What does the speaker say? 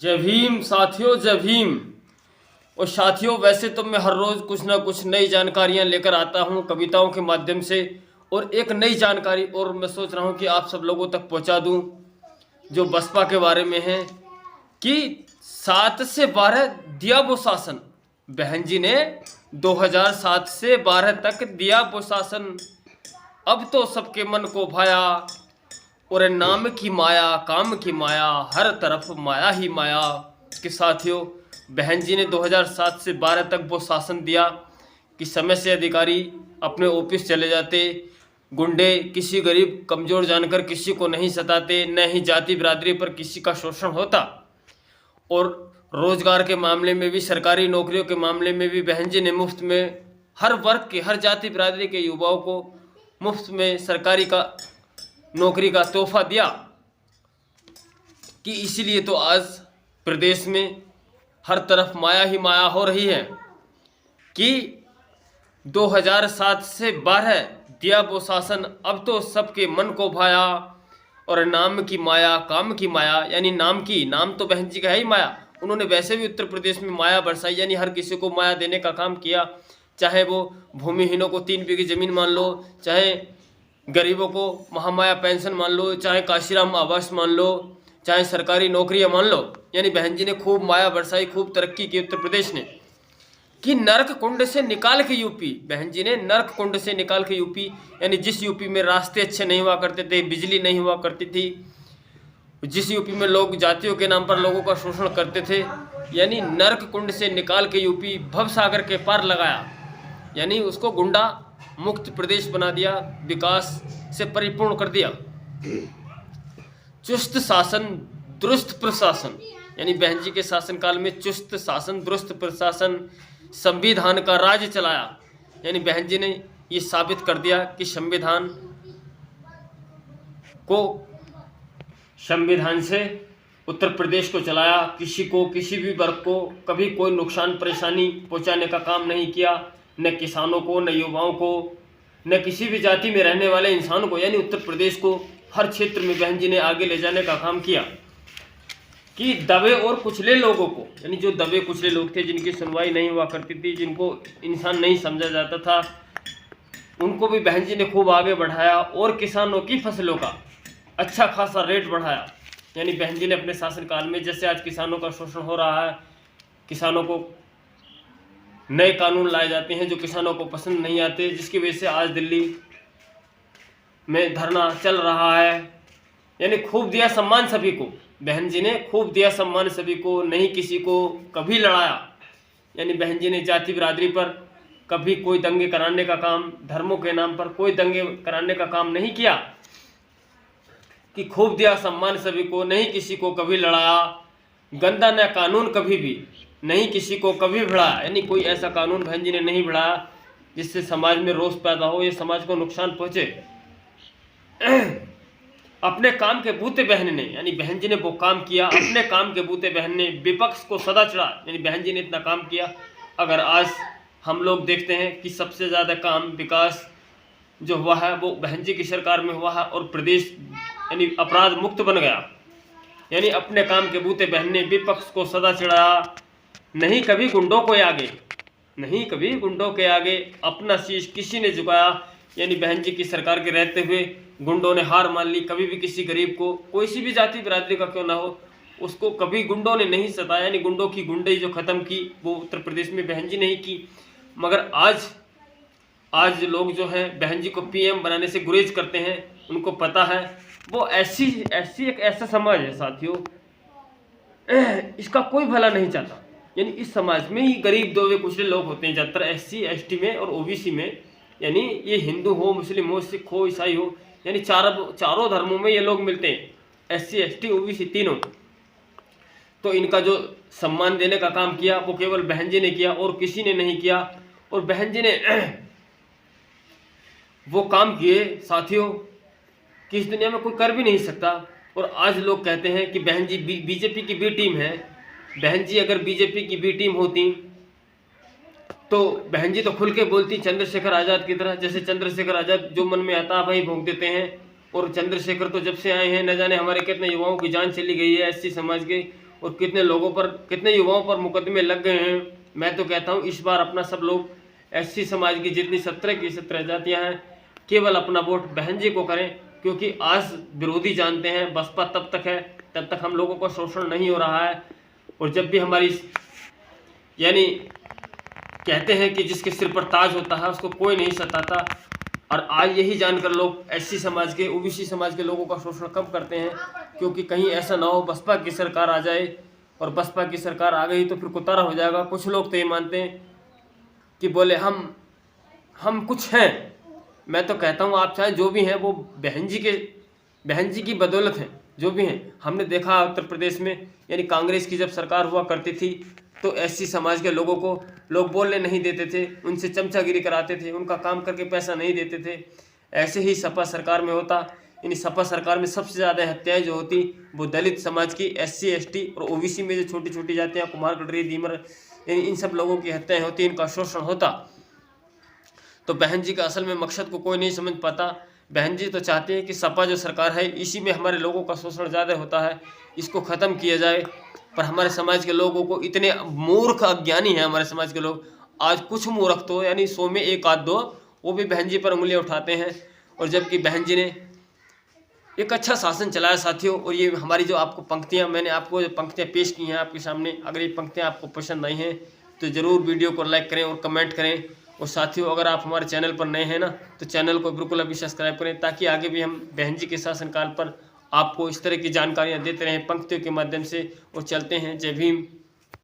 जय भीम साथियों, जय भीम। और साथियों, वैसे तो मैं हर रोज़ कुछ ना कुछ नई जानकारियां लेकर आता हूं कविताओं के माध्यम से। और एक नई जानकारी और मैं सोच रहा हूं कि आप सब लोगों तक पहुंचा दूं, जो बसपा के बारे में है कि 7 से 12 दिया वो शासन। बहन जी ने 2007 से 12 तक दिया वो शासन। अब तो सबके मन को भाया, और नाम की माया, काम की माया, हर तरफ माया ही माया। के साथियों, बहन जी ने 2007 से 12 तक वो शासन दिया कि समय से अधिकारी अपने ऑफिस चले जाते, गुंडे किसी गरीब कमज़ोर जानकर किसी को नहीं सताते, न ही जाति बिरादरी पर किसी का शोषण होता। और रोजगार के मामले में भी, सरकारी नौकरियों के मामले में भी बहन जी ने मुफ्त में हर वर्ग के, हर जाति बिरादरी के युवाओं को मुफ्त में सरकारी का नौकरी का तोहफा दिया। कि इसीलिए तो आज प्रदेश में हर तरफ माया ही माया हो रही है कि 2007 से 12 दिया वो शासन, अब तो सबके मन को भाया, और नाम की माया, काम की माया। यानी नाम तो बहन जी का है ही माया। उन्होंने वैसे भी उत्तर प्रदेश में माया बरसाई, यानी हर किसी को माया देने का काम किया। चाहे वो भूमिहीनों को 3 बीघी जमीन मान लो, चाहे गरीबों को महामाया पेंशन मान लो, चाहे काशीराम आवास मान लो, चाहे सरकारी नौकरियां मान लो। यानी बहन जी ने खूब माया बरसाई, खूब तरक्की की उत्तर प्रदेश ने। कि नरक कुंड से निकाल के यूपी, बहन जी ने नरक कुंड से निकाल के यूपी, यानी जिस यूपी में रास्ते अच्छे नहीं हुआ करते थे, बिजली नहीं हुआ करती थी, जिस यूपी में लोग जातियों के नाम पर लोगों का शोषण करते थे, यानी नरक कुंड से निकाल के यूपी भवसागर के पार लगाया। यानी उसको गुंडा मुक्त प्रदेश बना दिया, विकास से परिपूर्ण कर दिया। चुस्त शासन, दुरुस्त प्रशासन, यानी बहन जी के शासनकाल में चुस्त शासन, दुरुस्त प्रशासन, संविधान का राज चलाया। यानी बहन जी ने ये साबित कर दिया कि संविधान से उत्तर प्रदेश को चलाया। किसी को, किसी भी वर्ग को कभी कोई नुकसान परेशानी पहुंचाने का काम नहीं किया, न किसानों को, न युवाओं को, न किसी भी जाति में रहने वाले इंसान को। यानी उत्तर प्रदेश को हर क्षेत्र में बहन जी ने आगे ले जाने का काम किया। कि दबे और कुचले लोगों को, यानी जो दबे कुचले लोग थे, जिनकी सुनवाई नहीं हुआ करती थी, जिनको इंसान नहीं समझा जाता था, उनको भी बहन जी ने खूब आगे बढ़ाया। और किसानों की फसलों का अच्छा खासा रेट बढ़ाया। यानी बहन जी ने अपने शासनकाल में, जैसे आज किसानों का शोषण हो रहा है, किसानों को नए कानून लाए जाते हैं जो किसानों को पसंद नहीं आते, जिसकी वजह से आज दिल्ली में धरना चल रहा है। यानी खूब दिया सम्मान सभी को, बहन जी ने खूब दिया सम्मान सभी को, नहीं किसी को कभी लड़ाया। यानी बहन जी ने जाति बिरादरी पर कभी कोई दंगे कराने का काम, धर्मों के नाम पर कोई दंगे कराने का काम नहीं किया। कि खूब दिया सम्मान सभी को, नहीं किसी को कभी लड़ाया। गंदा न कानून कभी भी, नहीं किसी को कभी भिड़ाया। यानी कोई ऐसा कानून बहन जी ने नहीं भिड़ाया जिससे समाज में रोष पैदा हो या समाज को नुकसान पहुंचे। अपने काम के बूते बहन ने, यानी बहन जी ने वो काम किया, अपने काम के बूते बहन ने विपक्ष को सदा चढ़ा। यानी बहन जी ने इतना काम किया। अगर आज हम लोग देखते हैं कि सबसे ज़्यादा काम, विकास जो हुआ है वो बहन जी की सरकार में हुआ है, और प्रदेश यानी अपराध मुक्त बन गया। यानी अपने काम के बूते बहन ने विपक्ष को सदा चढ़ाया। नहीं कभी गुंडों को आगे, नहीं कभी गुंडों के आगे अपना शीश किसी ने झुकाया। यानी बहन जी की सरकार के रहते हुए गुंडों ने हार मान ली। कभी भी किसी गरीब को, कोई सी भी जाति बिरादरी का क्यों ना हो, उसको कभी गुंडों ने नहीं सताया। यानी गुंडों की गुंडई जो ख़त्म की वो उत्तर प्रदेश में बहन जी ने की। मगर आज लोग जो हैं बहन जी को पीएम बनाने से गुरेज करते हैं। उनको पता है वो ऐसी एक ऐसा समाज है साथियों, इसका कोई भला नहीं चाहता। यानी इस समाज में ही गरीब दबे कुचले लोग होते हैं ज़्यादातर, SC ST में और OBC में। यानी ये हिंदू हो, मुस्लिम हो, सिख हो, ईसाई हो, यानी चारों धर्मों में ये लोग मिलते हैं, SC ST OBC तीनों। तो इनका जो सम्मान देने का काम किया वो केवल बहन जी ने किया और किसी ने नहीं किया। और बहन जी ने वो काम किए साथियों कि इस दुनिया में कोई कर भी नहीं सकता। और आज लोग कहते हैं कि बहन जी बीजेपी की बी टीम है। बहन जी अगर बीजेपी की बी टीम होती तो बहन जी तो खुल के बोलती चंद्रशेखर आज़ाद की तरह। जैसे चंद्रशेखर आज़ाद जो मन में आता वही भोंक देते हैं। और चंद्रशेखर तो जब से आए हैं न जाने हमारे कितने युवाओं की जान चली गई है SC समाज के, और कितने लोगों पर, कितने युवाओं पर मुकदमे लग गए हैं। मैं तो कहता हूँ इस बार अपना सब लोग एससी समाज की जितनी 17 की 17 जातियाँ हैं, केवल अपना वोट बहन जी को करें, क्योंकि आज विरोधी जानते हैं बसपा तब तक है तब तक हम लोगों को शोषण नहीं हो रहा है। और जब भी हमारी, यानी कहते हैं कि जिसके सिर पर ताज होता है उसको कोई नहीं सताता, और आज यही जानकर लोग एससी समाज के, ओबीसी समाज के लोगों का शोषण कम करते हैं, क्योंकि कहीं ऐसा ना हो बसपा की सरकार आ जाए, और बसपा की सरकार आ गई तो फिर कुतारा हो जाएगा। कुछ लोग तो ये मानते हैं कि बोले हम कुछ हैं। मैं तो कहता हूँ आप चाहे जो भी हैं वो बहन जी की बदौलत हैं, जो भी हैं। हमने देखा उत्तर प्रदेश में, यानी कांग्रेस की जब सरकार हुआ करती थी तो एससी समाज के लोगों को लोग बोलने नहीं देते थे, उनसे चमचागिरी कराते थे, उनका काम करके पैसा नहीं देते थे। ऐसे ही सपा सरकार में होता, यानी सपा सरकार में सबसे ज़्यादा हत्याएं जो होती वो दलित समाज की, एससी एसटी और ओबीसी में जो छोटी छोटी जातियाँ, कुमार गडरी, दीमर, यानी इन सब लोगों की हत्याएं होती, इनका शोषण होता। तो बहन जी का असल में मकसद को कोई नहीं समझ पाता। बहन जी तो चाहते हैं कि सपा जो सरकार है इसी में हमारे लोगों का शोषण ज़्यादा होता है, इसको ख़त्म किया जाए। पर हमारे समाज के लोगों को इतने मूर्ख अज्ञानी हैं हमारे समाज के लोग, आज कुछ मूर्ख तो यानी 100 में 1 आध 2 वो भी बहन जी पर उंगलियां उठाते हैं। और जबकि बहन जी ने एक अच्छा शासन चलाया साथियों। और ये हमारी जो आपको पंक्तियां, मैंने आपको जो पंक्तियां पेश की हैं आपके सामने, अगर ये पंक्तियां आपको पसंद आई हैं तो ज़रूर वीडियो को लाइक करें और कमेंट करें। और साथियों अगर आप हमारे चैनल पर नए हैं ना तो चैनल को बिल्कुल अभी सब्सक्राइब करें, ताकि आगे भी हम बहन जी के शासनकाल पर आपको इस तरह की जानकारियाँ देते रहें पंक्तियों के माध्यम से। और चलते हैं। जय भीम।